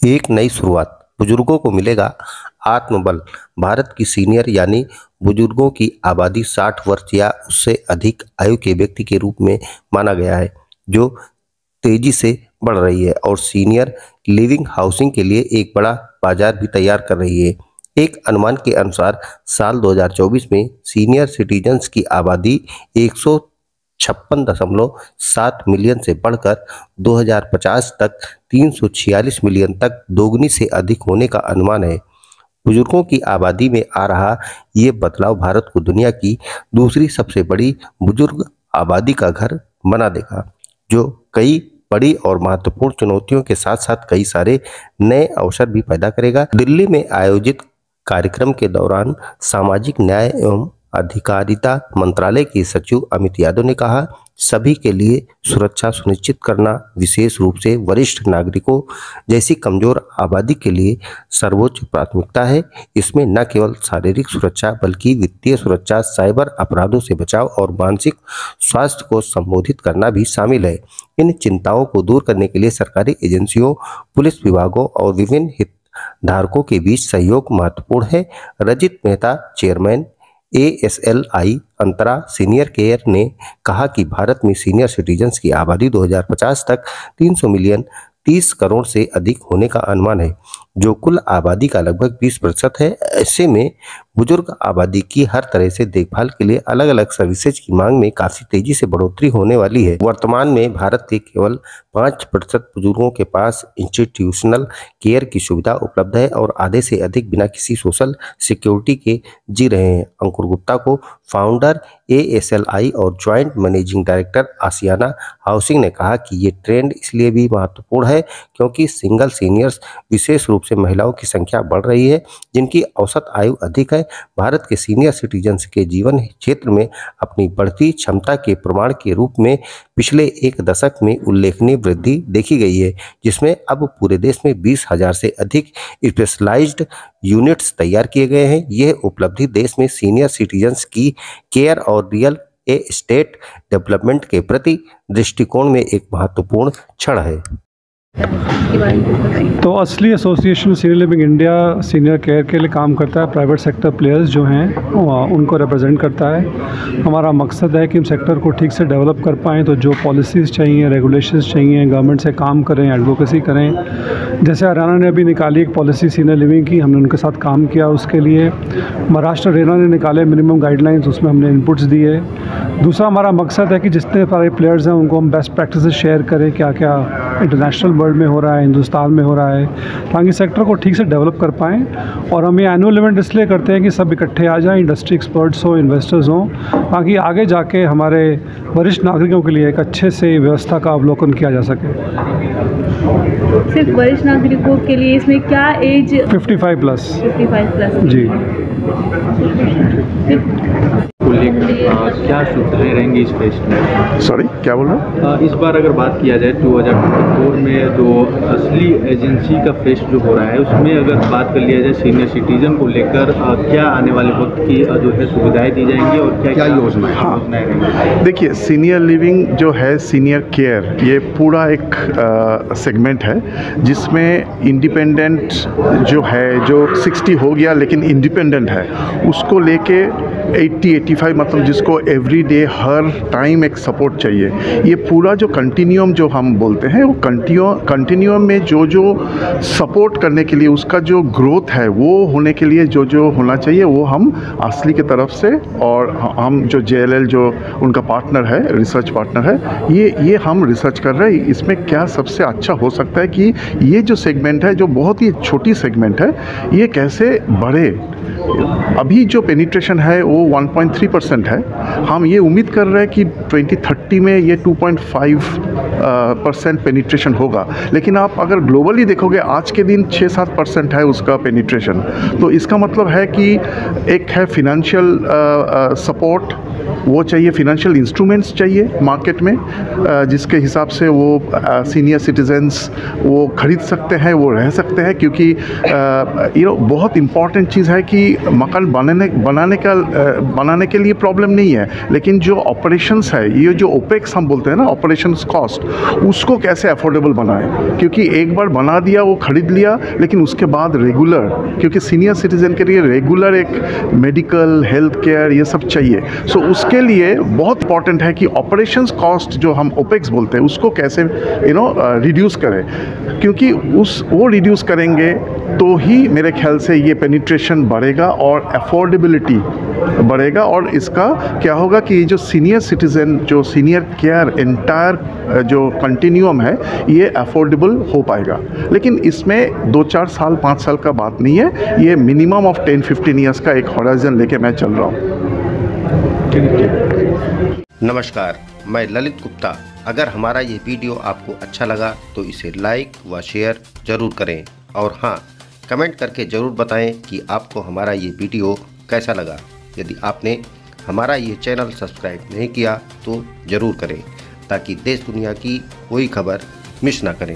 एक नई शुरुआत, बुजुर्गों को मिलेगा आत्मबल। भारत की सीनियर यानी बुजुर्गों की आबादी 60 वर्ष या उससे अधिक आयु के व्यक्ति के रूप में माना गया है, जो तेजी से बढ़ रही है और सीनियर लिविंग हाउसिंग के लिए एक बड़ा बाजार भी तैयार कर रही है। एक अनुमान के अनुसार साल 2024 में सीनियर सिटीजन्स की आबादी 156.7 मिलियन से बढ़कर 2050 तक 346 मिलियन तक दोगुनी से अधिक होने का अनुमान है। बुजुर्गों की आबादी में आ रहा ये बदलाव भारत को दुनिया की दूसरी सबसे बड़ी बुजुर्ग आबादी का घर बना देगा, जो कई बड़ी और महत्वपूर्ण चुनौतियों के साथ साथ कई सारे नए अवसर भी पैदा करेगा। दिल्ली में आयोजित कार्यक्रम के दौरान सामाजिक न्याय एवं अधिकारिता मंत्रालय के सचिव अमित यादव ने कहा, सभी के लिए सुरक्षा सुनिश्चित करना, विशेष रूप से वरिष्ठ नागरिकों जैसी कमजोर आबादी के लिए सर्वोच्च प्राथमिकता है। इसमें न केवल शारीरिक सुरक्षा बल्कि वित्तीय सुरक्षा, साइबर अपराधों से बचाव और मानसिक स्वास्थ्य को संबोधित करना भी शामिल है। इन चिंताओं को दूर करने के लिए सरकारी एजेंसियों, पुलिस विभागों और विभिन्न हितधारकों के बीच सहयोग महत्वपूर्ण है। रजित मेहता, चेयरमैन ASLI अंतरा सीनियर केयर ने कहा कि भारत में सीनियर सिटीजन्स की आबादी 2050 तक 300 मिलियन 30 करोड़ से अधिक होने का अनुमान है, जो कुल आबादी का लगभग 20% है। ऐसे में बुजुर्ग आबादी की हर तरह से देखभाल के लिए अलग अलग सर्विसेज की मांग में काफी तेजी से बढ़ोतरी होने वाली है। वर्तमान में भारत के केवल 5% बुजुर्गों के पास इंस्टीट्यूशनल केयर की सुविधा उपलब्ध है और आधे से अधिक बिना किसी सोशल सिक्योरिटी के जी रहे हैं। अंकुर गुप्ता को फाउंडर ASLI और ज्वाइंट मैनेजिंग डायरेक्टर आसियाना हाउसिंग ने कहा कि ये ट्रेंड इसलिए भी महत्वपूर्ण है क्योंकि सिंगल सीनियर्स, विशेष रूप से महिलाओं की संख्या बढ़ रही है, जिनकी औसत आयु अधिक है। भारत के सीनियर सिटीजन्स के जीवन क्षेत्र में अपनी बढ़ती क्षमता के प्रमाण के रूप में पिछले एक दशक में उल्लेखनीय वृद्धि देखी गई है, जिसमें अब पूरे देश में 20,000 से अधिक स्पेशलाइज्ड यूनिट्स तैयार किए गए हैं। यह उपलब्धि देश में सीनियर सिटीजन्स की केयर और रियल एस्टेट डेवलपमेंट के प्रति दृष्टिकोण में एक महत्वपूर्ण क्षण है। तो असली association senior living India senior care के लिए काम करता है। प्राइवेट सेक्टर प्लेयर्स जो हैं उनको रिप्रेजेंट करता है। हमारा मकसद है कि हम सेक्टर को ठीक से डेवलप कर पाएँ, तो जो पॉलिसीज़ चाहिए, रेगुलेशंस चाहिए, गवर्नमेंट से काम करें, एडवोकेसी करें। जैसे हरियाणा ने अभी निकाली एक पॉलिसी सीनियर लिविंग की, हमने उनके साथ काम किया उसके लिए। महाराष्ट्र रेरा ने निकाले मिनिमम गाइडलाइंस, उसमें हमने इनपुट्स दिए। दूसरा हमारा मकसद है कि जितने सारे प्लेयर्स हैं उनको हम बेस्ट प्रैक्टिसेस शेयर करें, क्या क्या इंटरनेशनल वर्ल्ड में हो रहा है, हिंदुस्तान में हो रहा है, ताकि सेक्टर को ठीक से डेवलप कर पाएँ। और हम ये एनुअल इवेंट इसलिए करते हैं कि सब इकट्ठे आ जाएं, इंडस्ट्री एक्सपर्ट्स हो, इन्वेस्टर्स हों, ताकि आगे जाके हमारे वरिष्ठ नागरिकों के लिए एक अच्छे से व्यवस्था का अवलोकन किया जा सके। सिर्फ वरिष्ठ नागरिकों के लिए इसमें क्या एज? 55 प्लस जी। क्या सुविधाएं रहेंगी इस फेस्ट में? सॉरी, क्या बोल रहे हैं? इस बार अगर बात किया जाए 2024 में जो असली एजेंसी का फेस्ट जो हो रहा है, उसमें अगर बात कर लिया जाए सीनियर सिटीजन को लेकर क्या आने वाले वक्त की जो है सुविधाएं दी जाएंगी और क्या योजनाएं? हाँ, देखिए, सीनियर लिविंग जो है, सीनियर केयर, ये पूरा एक सेगमेंट है जिसमें इंडिपेंडेंट जो है, जो 60 हो गया लेकिन इंडिपेंडेंट है, उसको लेके 80-85 मतलब जिसको एवरी डे हर टाइम एक सपोर्ट चाहिए, ये पूरा जो कंटिन्यूम जो हम बोलते हैं, वो कंटिन्यूम में जो सपोर्ट करने के लिए उसका जो ग्रोथ है वो होने के लिए जो होना चाहिए वो हम असली की तरफ से, और हम जो JLL जो उनका पार्टनर है, रिसर्च पार्टनर है, ये हम रिसर्च कर रहे हैं इसमें क्या सबसे अच्छा हो सकता है कि ये जो सेगमेंट है, जो बहुत ही छोटी सेगमेंट है, ये कैसे बढ़े। अभी जो पेनिट्रेशन है वो 1.3% है। हम ये उम्मीद कर रहे हैं कि 2030 में ये 2.5% पेनिट्रेशन होगा, लेकिन आप अगर ग्लोबली देखोगे आज के दिन 6-7% है उसका पेनिट्रेशन। तो इसका मतलब है कि एक है फिनेंशियल सपोर्ट, वो चाहिए, फिनेंशियल इंस्ट्रूमेंट्स चाहिए मार्केट में जिसके हिसाब से वो सीनियर सिटीजन्स वो खरीद सकते हैं, वो रह सकते हैं। क्योंकि बहुत इम्पॉर्टेंट चीज़ है कि मकान बनाने के लिए प्रॉब्लम नहीं है, लेकिन जो ऑपरेशंस है, ये जो ओपेक्स हम बोलते हैं ना, ऑपरेशंस कॉस्ट, उसको कैसे अफोर्डेबल बनाएं। क्योंकि एक बार बना दिया, वो खरीद लिया, लेकिन उसके बाद रेगुलर, क्योंकि सीनियर सिटीजन के लिए रेगुलर एक मेडिकल हेल्थ केयर ये सब चाहिए। सो उसके लिए बहुत इंपॉर्टेंट है कि ऑपरेशंस कॉस्ट जो हम ओपेक्स बोलते हैं उसको कैसे रिड्यूस करें। क्योंकि वो रिड्यूस करेंगे तो ही मेरे ख्याल से ये पेनिट्रेशन बढ़ेगा और अफोर्डेबिलिटी बढ़ेगा, और इसका क्या होगा कि जो सीनियर सिटीज़न, जो सीनियर केयर एंटायर जो कंटिन्यूम है, ये अफोर्डेबल हो पाएगा। लेकिन इसमें 2-4 साल 5 साल का बात नहीं है, ये मिनिमम ऑफ 10-15 ईयर्स का एक हॉराइजन लेके मैं चल रहा हूँ। नमस्कार, मैं ललित गुप्ता। अगर हमारा ये वीडियो आपको अच्छा लगा तो इसे लाइक व शेयर ज़रूर करें, और हाँ, कमेंट करके ज़रूर बताएं कि आपको हमारा ये वीडियो कैसा लगा। यदि आपने हमारा ये चैनल सब्सक्राइब नहीं किया तो ज़रूर करें, ताकि देश दुनिया की कोई खबर मिस ना करें।